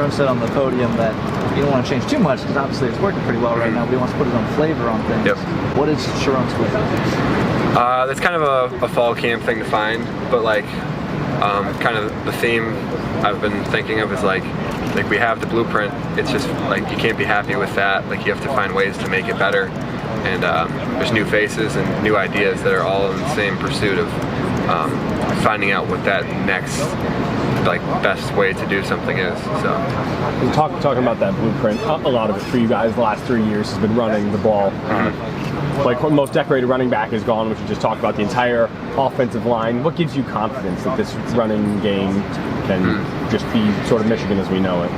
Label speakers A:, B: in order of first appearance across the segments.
A: Sherm said on the podium that you don't want to change too much because obviously it's working pretty well right now, but he wants to put his own flavor on things.
B: Yep.
A: What is Sherm's flavor?
B: That's kind of a fall camp thing to find, but like kind of the theme I've been thinking of is like we have the blueprint. It's just like you can't be happy with that. Like you have to find ways to make it better. And there's new faces and new ideas that are all in the same pursuit of finding out what that next best way to do something is. So
C: talking about that blueprint, a lot of it for you guys the last 3 years has been running the ball. Like the most decorated running back is gone, which we just talked about, the entire offensive line. What gives you confidence that this running game can just be sort of Michigan as we know it?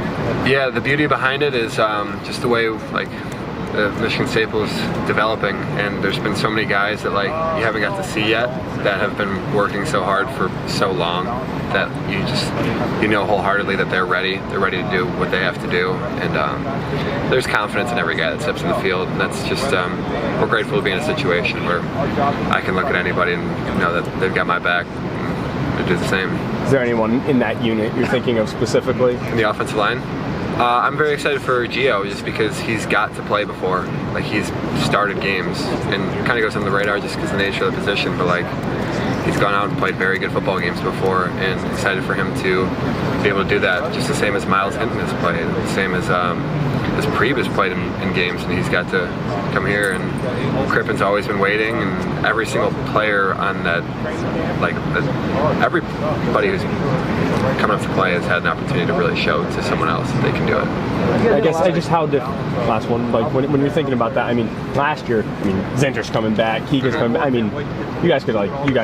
B: Yeah, the beauty behind it is just the way the Michigan staple is developing, and there's been so many guys that you haven't got to see yet that have been working so hard for so long that you know wholeheartedly that they're ready to do what they have to do, and there's confidence in every guy that steps in the field, and that's just we're grateful to be in a situation where I can look at anybody and know that they've got my back and do the same.
C: Is there anyone in that unit you're thinking of specifically?
B: In the offensive line? I'm very excited for Gio just because he's got to play before. Like he's started games and kind of goes on the radar just because of the nature of the position, but he's gone out and played very good football games before, and excited for him to be able to do that just the same as Miles Hinton has played, the same as Preeb has played in games, and he's got to come here, and Crippen's always been waiting, and every single player on that, everybody who's coming up to play has had an opportunity to really show to someone else that they can do it.
C: I guess last one, when you're thinking about that, last year, Zinter's coming back, Keegan's coming back, you guys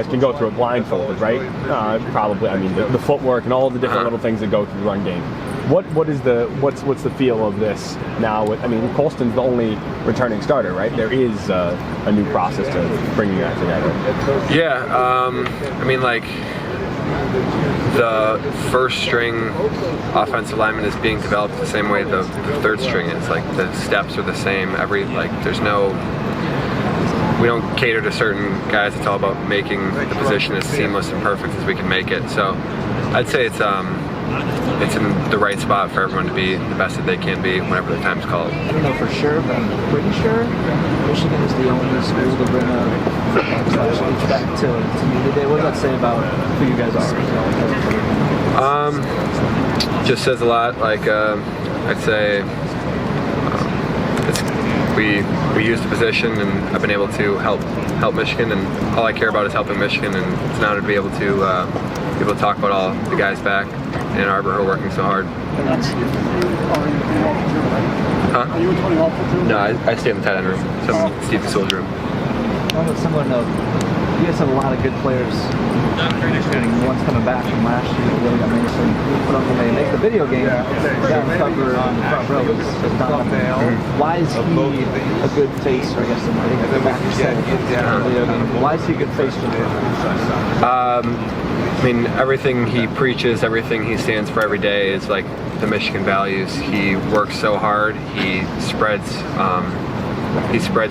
C: can go through it blindfolded, right? Probably, the footwork and all the different little things that go through the run game. What's the feel of this now? Colston's the only returning starter, right? There is a new process to bringing that together.
B: Yeah, the first string offensive lineman is being developed the same way the third string is. The steps are the same. We don't cater to certain guys. It's all about making the position as seamless and perfect as we can make it. So I'd say it's in the right spot for everyone to be the best that they can be whenever the time's called.
A: I don't know for sure, but I'm pretty sure Michigan is the only school to bring a back to media day. What does that say about who you guys are?
B: Just says a lot. I'd say we use the position, and I've been able to help Michigan, and all I care about is helping Michigan, and it's an honor to be able to talk about all the guys back in Ann Arbor who are working so hard. Huh?
D: Are you in 20 too?
B: No, I stay in the tight end room. So I'm in Steve Soule's room.
A: On a similar note, you guys have a lot of good players. And one's coming back from last year. But when they make the video game, down the cover on the front row is Donovan. Why is he a good face? Or I guess the back video game. Why is he a good face for
B: everything he preaches, everything he stands for every day is the Michigan values. He works so hard. He spreads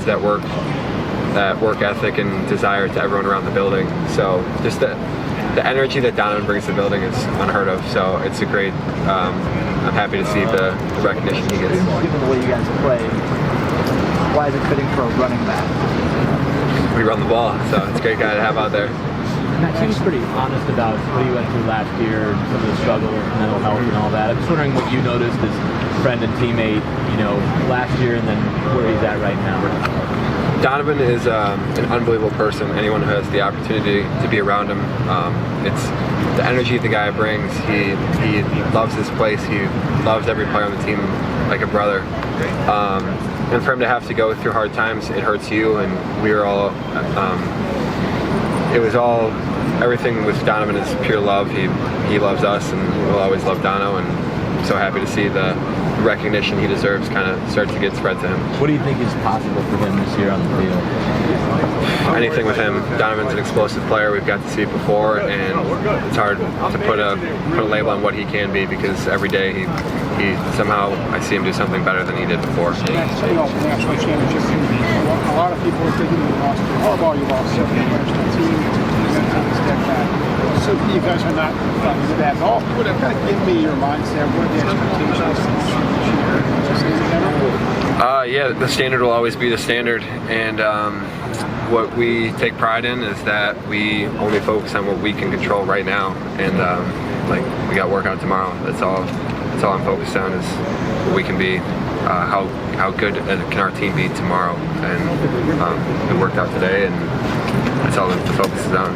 B: that work ethic and desire to everyone around the building. So just the energy that Donovan brings to the building is unheard of. So it's a great. I'm happy to see the recognition he gets.
A: Given the way you guys play, why is it fitting for a running back?
B: We run the ball, so it's a great guy to have out there.
E: Max, he was pretty honest about what he went through last year, some of the struggle with mental health and all that. I'm just wondering what you noticed as friend and teammate, last year and then where he's at right now.
B: Donovan is an unbelievable person. Anyone who has the opportunity to be around him, it's the energy the guy brings. He loves this place. He loves every player on the team like a brother. And for him to have to go through hard times, it hurts you. And we were all. It was all. Everything with Donovan is pure love. He loves us, and we'll always love Dono. And I'm so happy to see the recognition he deserves kind of starts to get spread to him.
E: What do you think is possible for him this year on the field?
B: Anything with him. Donovan's an explosive player. We've got to see it before, and it's hard to put a label on what he can be because every day he somehow I see him do something better than he did before.
D: National championship. A lot of people are thinking you lost to Harbaugh, you lost 7 years to the team, and then take a step back. So you guys are not with that at all. Kind of give me your mindset. What are the expectations this year?
B: Yeah, the standard will always be the standard, and what we take pride in is that we only focus on what we can control right now, and like we got work on tomorrow. That's all I'm focused on is what we can be. How good can our team be tomorrow? And it worked out today, and that's all the focus is on.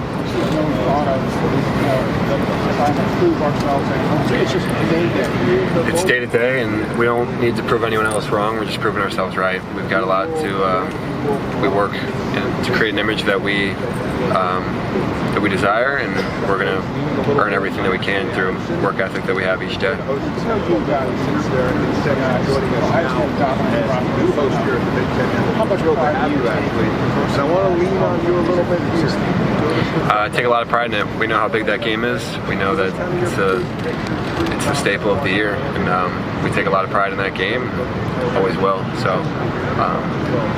B: It's day to day, and we don't need to prove anyone else wrong. We're just proving ourselves right. We've got a lot to we work to create an image that we desire, and we're going to earn everything that we can through work ethic that we have each day. I take a lot of pride in it. We know how big that game is. We know that it's a staple of the year, and we take a lot of pride in that game. Always will. So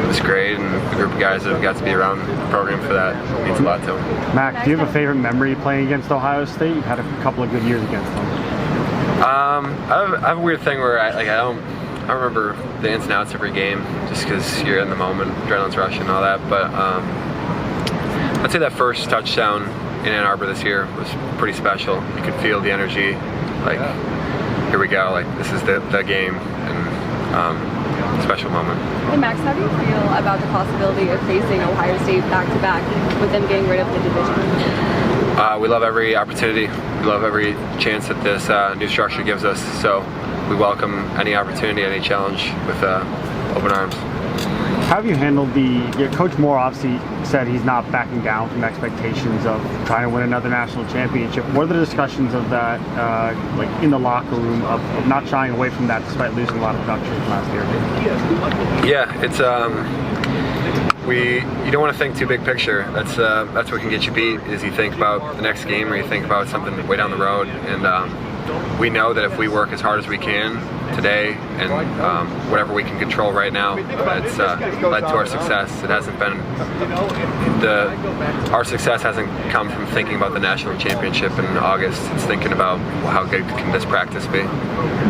B: it's great, and the group of guys that have got to be around the program for that means a lot to them.
F: Mac, do you have a favorite memory playing against Ohio State? You've had a couple of good years against them.
B: I have a weird thing where I don't remember the ins and outs of every game just because you're in the moment, adrenaline's rushing and all that. But I'd say that first touchdown in Ann Arbor this year was pretty special. You could feel the energy, like here we go, like this is the game, and special moment.
G: Hey Max, how do you feel about the possibility of facing Ohio State back-to-back with them getting rid of the division?
B: We love every opportunity. We love every chance that this new structure gives us. So we welcome any opportunity, any challenge with open arms.
F: How have you handled Coach Moore obviously said he's not backing down from expectations of trying to win another national championship. What are the discussions of that, like in the locker room, of not shying away from that despite losing a lot of production from last year?
B: Yeah, it's you don't want to think too big picture. That's what can get you beat. Is you think about the next game, or you think about something way down the road, and we know that if we work as hard as we can today and whatever we can control right now, it's led to our success. It hasn't been our success hasn't come from thinking about the national championship in August. It's thinking about how good can this practice be.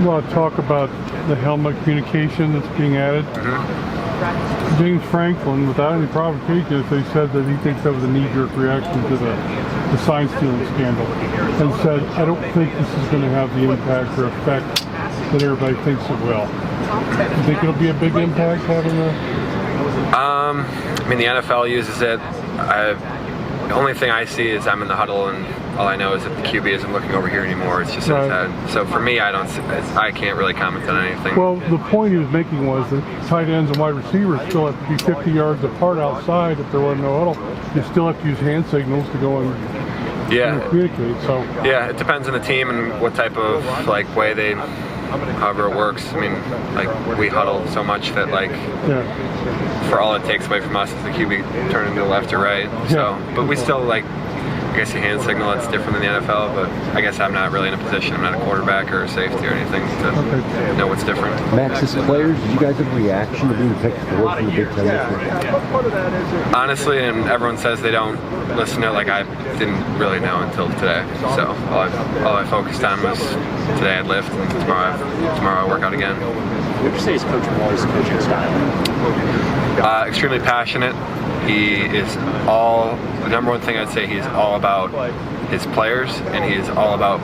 H: Well, talk about the helmet communication that's being added.
B: Mm-hmm.
H: James Franklin, without any provocation, they said that he thinks that was a knee-jerk reaction to the sign stealing scandal, and said, I don't think this is going to have the impact or effect that everybody thinks it will. You think it'll be a big impact having a...
B: I mean, the NFL uses it. The only thing I see is I'm in the huddle, and all I know is that the QB isn't looking over here anymore. It's just in his head. So for me, I can't really comment on anything.
H: Well, the point he was making was that tight ends and wide receivers still have to be 50 yards apart outside if there wasn't no huddle. You still have to use hand signals to go and communicate. So
B: yeah, it depends on the team and what type of way they. However it works. I mean, we huddle so much that for all it takes away from us is the QB turning to the left or right. So, but we still I guess you hand signal. It's different than the NFL, but I guess I'm not really in a position. I'm not a quarterback or a safety or anything to know what's different.
I: Max, as players, did you guys have a reaction to being picked for from the Big Ten?
B: Honestly, and everyone says they don't listen to it. I didn't really know until today. So all I focused on was today I'd lift, and tomorrow I work out again.
E: What would you say is Coach Moore's coaching style?
B: Extremely passionate. He is the number one thing I'd say, he's all about his players, and he is all about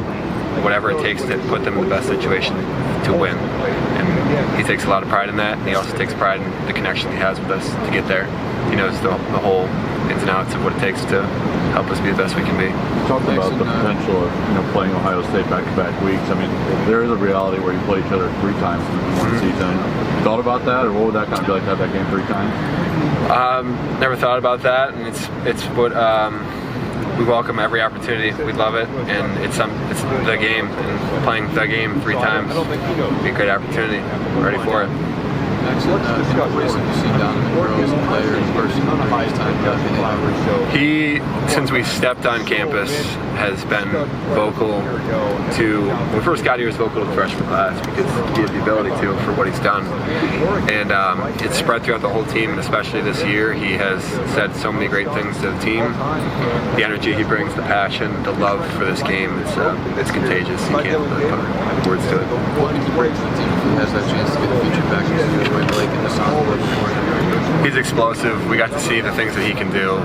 B: whatever it takes to put them in the best situation to win. And he takes a lot of pride in that, and he also takes pride in the connection he has with us to get there. He knows the whole ins and outs of what it takes to help us be the best we can be.
J: Talking about the potential of playing Ohio State back-to-back weeks. I mean, there is a reality where you play each other 3 times in one season. Thought about that, or what would that kind of be like to have that game 3 times?
B: Never thought about that, and it's what we welcome every opportunity. We love it, and it's the game, and playing the game 3 times would be a great opportunity. We're ready for it. What you see Donovan grow as a player, as a person, on the highest time he, since we stepped on campus, has been vocal to, when we first got here, he was vocal to the freshman class because he had the ability to for what he's done. And it's spread throughout the whole team, and especially this year. He has said so many great things to the team. The energy he brings, the passion, the love for this game, it's contagious. You can't really put words to it. What is great for the team if he has that chance to get the feature back in the song? He's explosive. We got to see the things that he can do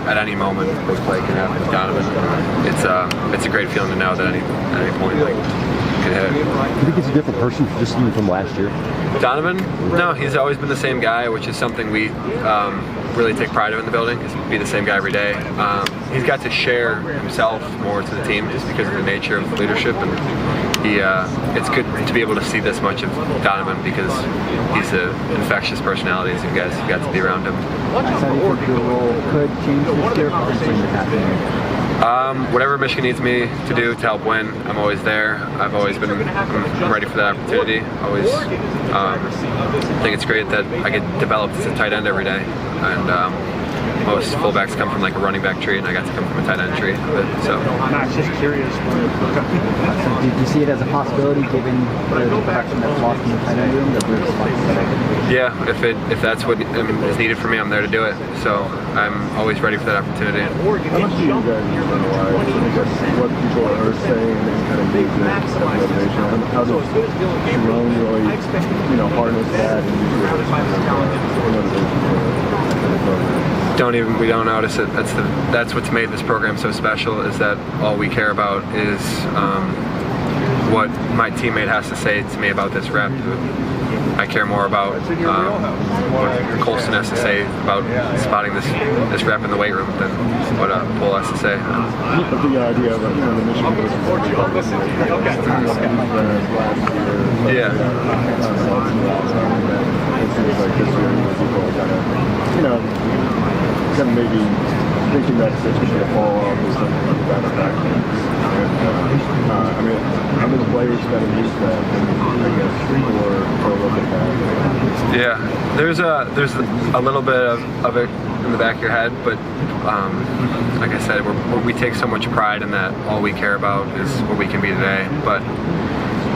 B: at any moment. Big play can happen with Donovan. It's a great feeling to know that at any point he can hit.
I: Do you think he's a different person just even from last year?
B: Donovan? No, he's always been the same guy, which is something we really take pride of in the building, is be the same guy every day. He's got to share himself more to the team just because of the nature of leadership, and it's good to be able to see this much of Donovan because he's an infectious personality, as you guys have got to be around him.
A: So do you think your role could change this year potentially with happening?
B: Whatever Michigan needs me to do to help win, I'm always there. I'm ready for that opportunity. Always think it's great that I get developed as a tight end every day. And most fullbacks come from like a running back tree, and I got to come from a tight end tree. So
F: I'm just curious.
A: Do you see it as a possibility, given the direction that's lost in the tight end room, that there's like?
B: Yeah, if that's what is needed for me, I'm there to do it. So I'm always ready for that opportunity.
K: How much do you guys realize what people are saying and kind of make this motivation? How does Jerome really, harness that and use it as motivation for the program?
B: We don't notice it. That's what's made this program so special, is that all we care about is what my teammate has to say to me about this rep. I care more about what Colston has to say about spotting this rep in the weight room than what Paul has to say.
K: The idea of the Michigan
B: yeah.
K: Kind of maybe thinking that it's going to fall off is the better back. How many players kind of use that, I guess, or look at that?
B: Yeah, there's a little bit of it in the back of your head, but like I said, we take so much pride in that. All we care about is what we can be today, but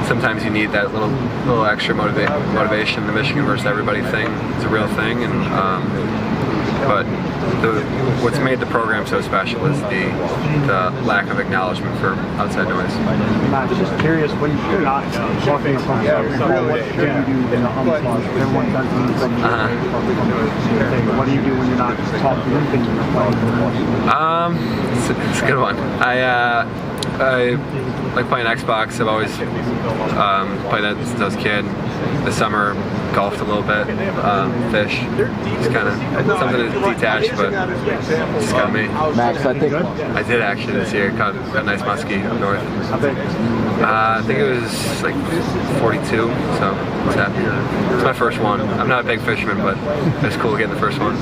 B: sometimes you need that little extra motivation. The Michigan versus everybody thing is a real thing, and but what's made the program so special is the lack of acknowledgement for outside noise.
F: I'm just curious, when you're not walking across what do you do in the unplug? Everyone does these what do you do when you're not talking and thinking of playing?
B: It's a good one. I like playing Xbox. I've always played that since I was a kid. This summer, golfed a little bit, fish. It's kind of something that's detached, but it's kind of me.
A: Max, I think
B: I did actually this year. Caught a nice muskie up north. I think it was like 42, so I was happy. It's my first one. I'm not a big fisherman, but it's cool getting the first one.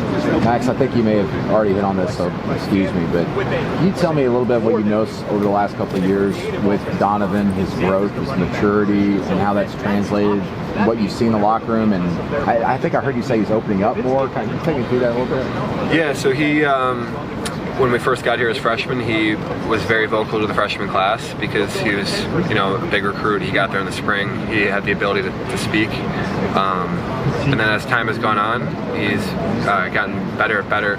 L: Max, I think you may have already hit on this, so excuse me, but can you tell me a little bit what you've noticed over the last couple of years with Donovan, his growth, his maturity, and how that's translated, what you see in the locker room? And I think I heard you say he's opening up more. Can you take me through that a little bit?
B: Yeah, so he, when we first got here as freshmen, he was very vocal to the freshman class because he was, a big recruit. He got there in the spring. He had the ability to speak. And then as time has gone on, he's gotten better.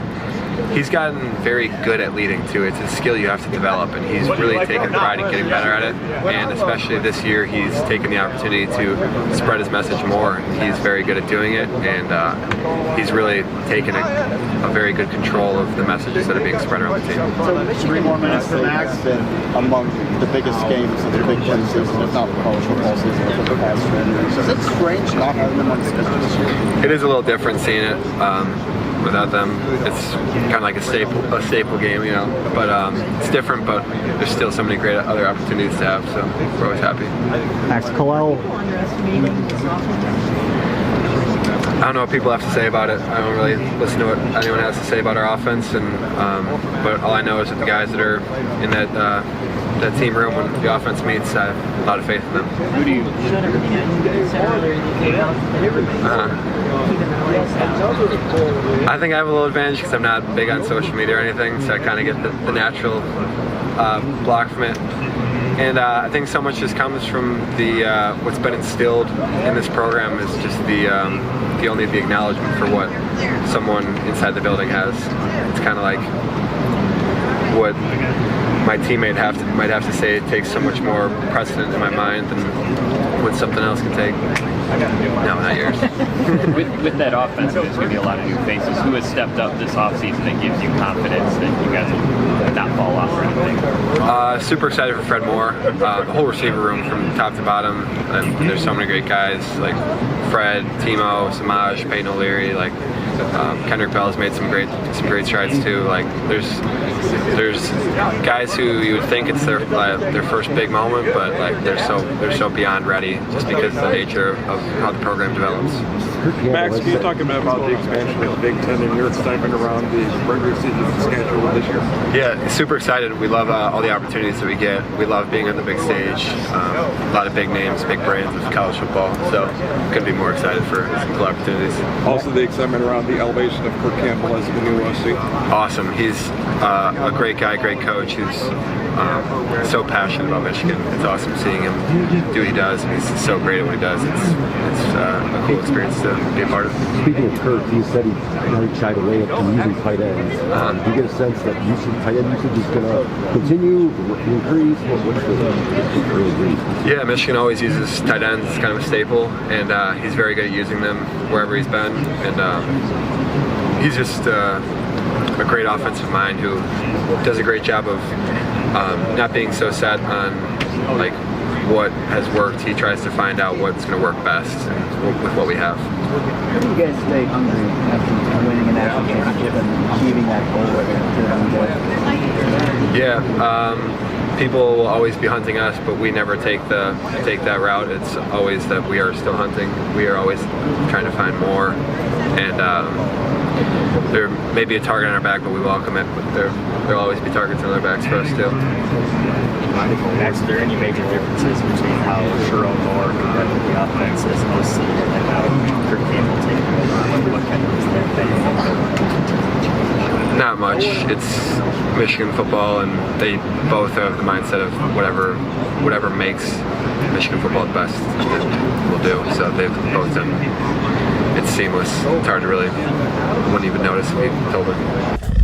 B: He's gotten very good at leading too. It's a skill you have to develop, and he's really taken pride in getting better at it. And especially this year, he's taken the opportunity to spread his message more. He's very good at doing it, and he's really taken a very good control of the messages that are being spread around the team.
D: So 3 more minutes for Max. Been among the biggest games of the Big Ten season, if not the college football season, of the past 3 years. Is it strange not having them on the schedule this year?
B: It is a little different seeing it. Without them, it's kind of like a staple game, But it's different, but there's still so many great other opportunities to have, so we're always happy.
F: Max Colell.
B: I don't know what people have to say about it. I don't really listen to what anyone has to say about our offense, and but all I know is that the guys that are in that team room when the offense meets, I have a lot of faith in them.
E: Who do you?
B: I think I have a little advantage because I'm not big on social media or anything, so I kind of get the natural block from it. And I think so much just comes from the what's been instilled in this program is just the only the acknowledgement for what someone inside the building has. It's kind of like what my teammate might have to say. It takes so much more precedent in my mind than what something else can take. No, not yours.
C: with that offense, there's going to be a lot of new faces. Who has stepped up this offseason that gives you confidence that you guys will not fall off or anything?
B: Super excited for Fred Moore. The whole receiver room from top to bottom. And there's so many great guys like Fred, Timo, Samaj, Peyton O'Leary. Like Kendrick Bell's made some great strides too. Like there's guys who you would think it's their first big moment, but like they're so beyond ready just because of the nature of how the program develops.
K: Max, can you talk about the expansion of the Big Ten and your excitement around the regular season schedule this year?
B: Yeah, super excited. We love all the opportunities that we get. We love being on the big stage. A lot of big names, big brands with college football. So couldn't be more excited for some cool opportunities.
K: Also the excitement around the elevation of Kirk Campbell as the new OC.
B: Awesome. He's a great guy, great coach who's so passionate about Michigan. It's awesome seeing him do what he does. He's so great at what he does. It's a cool experience to be a part of.
I: Speaking of Kirk, he said he shied away from using tight ends. Do you get a sense that tight end usage is going to continue, increase? What's the
B: Yeah, Michigan always uses tight ends. It's kind of a staple, and he's very good at using them wherever he's been. And he's just a great offensive mind who does a great job of not being so set on like what has worked. He tries to find out what's going to work best with what we have.
A: How do you guys stay hungry after winning a national championship and achieving that goal that you're
B: Yeah, people will always be hunting us, but we never take that route. It's always that we are still hunting. We are always trying to find more, and there may be a target on our back, but we welcome it. But there'll always be targets on our backs for us too.
C: Max, are there any major differences between how Sherrod Moore conducted the offense as OC and how Kirk Campbell taking over? What kind of is there?
B: Not much. It's Michigan football, and they both have the mindset of whatever makes Michigan football the best will do. So they've both done. It's seamless. It's hard to really, wouldn't even notice if we told them.